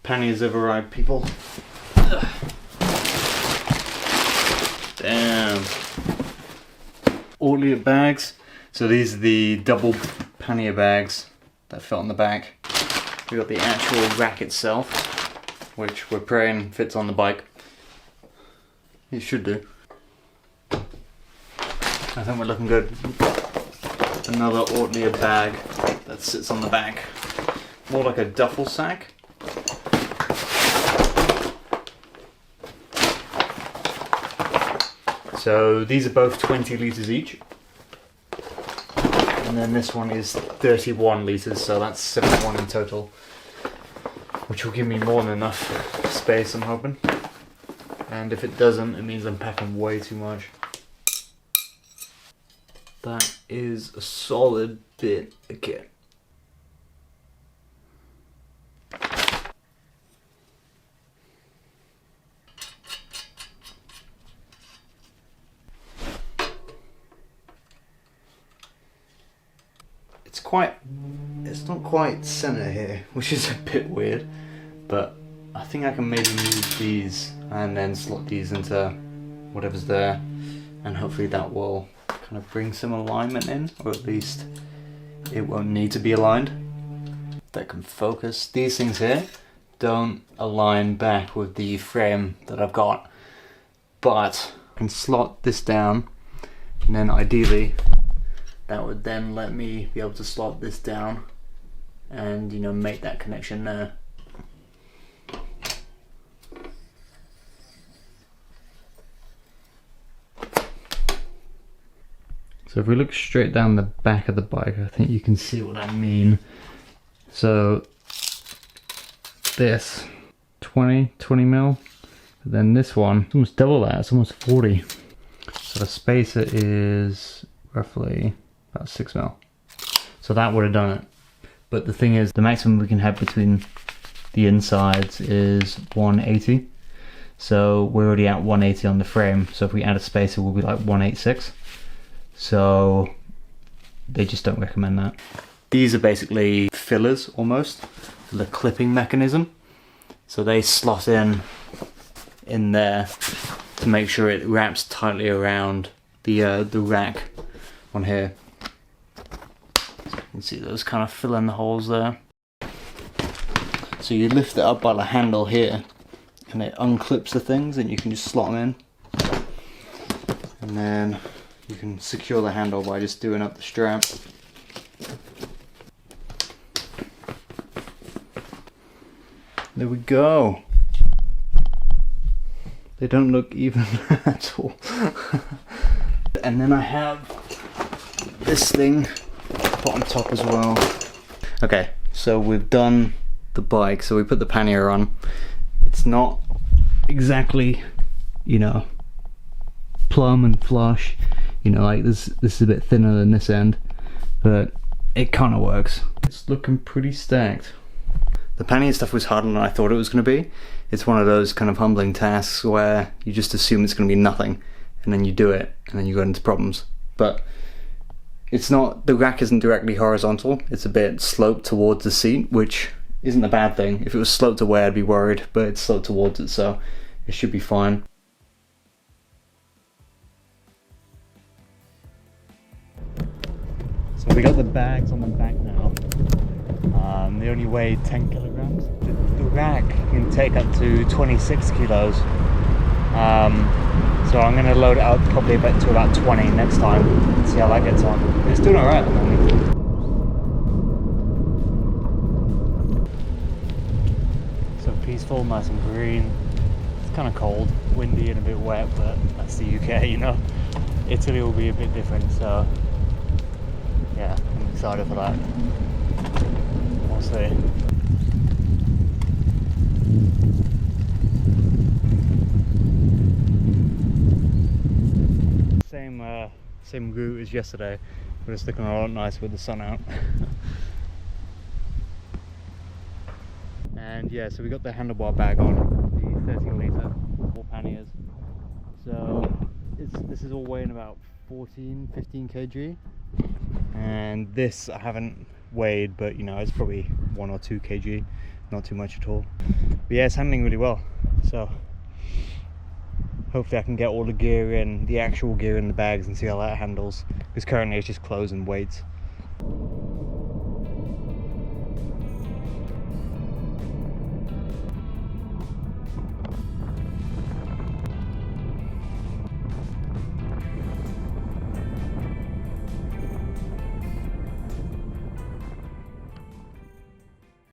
Panniers have arrived, people. Ugh. Damn. Ortlieb bags. So these are the double Pannier bags that fit on the back. We got the actual rack itself, which we're praying fits on the bike. It should do. I think we're looking good. Another Ortlieb bag that sits on the back. More like a duffel sack. So these are both 20 litres each. And then this one is 31 litres, so that's 71 in total. Which will give me more than enough space, I'm hoping. And if it doesn't, it means I'm packing way too much. That is a solid bit of kit. It's not quite center here, which is a bit weird, but I think I can maybe move these and then slot these into whatever's there, and hopefully that will kind of bring some alignment in, or at least it won't need to be aligned. That can focus. These things here don't align back with the frame that I've got, but I can slot this down, and then ideally that would then let me be able to slot this down and, you know, make that connection there. So if we look straight down the back of the bike, I think you can see what I mean. So this 20 mil, but then this one, it's almost double that, it's almost 40. So the spacer is roughly about 6 mil. So that would have done it. But the thing is, the maximum we can have between the insides is 180. So we're already at 180 on the frame. So if we add a spacer, we'll be like 186. So they just don't recommend that. These are basically fillers almost, for the clipping mechanism. So they slot in there to make sure it wraps tightly around the rack on here. So you can see those kind of fill in the holes there. So you lift it up by the handle here, and it unclips the things, and you can just slot them in. And then you can secure the handle by just doing up the strap. There we go. They don't look even at all. And then I have this thing put on top as well. Okay, so we've done the bike, so we put the pannier on. It's not exactly, you know, plumb and flush. You know, like this is a bit thinner than this end, but it kind of works. It's looking pretty stacked. The pannier stuff was harder than I thought it was going to be. It's one of those kind of humbling tasks where you just assume it's going to be nothing, and then you do it, and then you go into problems. But it's not, the rack isn't directly horizontal, it's a bit sloped towards the seat, which isn't a bad thing. If it was sloped away, I'd be worried, but it's sloped towards it, so it should be fine. So we got the bags on the back now. They only weigh 10 kilograms. The rack can take up to 26 kilos. So I'm going to load it up probably to about 20 next time and see how that gets on. It's doing alright at the moment. So peaceful, nice and green. It's kind of cold, windy and a bit wet, but that's the UK, you know. Italy will be a bit different, so yeah, I'm excited for that. We'll see. Same route as yesterday, but it's looking a lot nicer with the sun out. And yeah, so we got the handlebar bag on, the 13 litre, 4 panniers. So this is all weighing about 15 kg. And this I haven't weighed, but you know, it's probably 1 or 2 kg, not too much at all. But yeah, it's handling really well. So hopefully I can get all the gear in, the actual gear in the bags, and see how that handles, because currently it's just clothes and weights.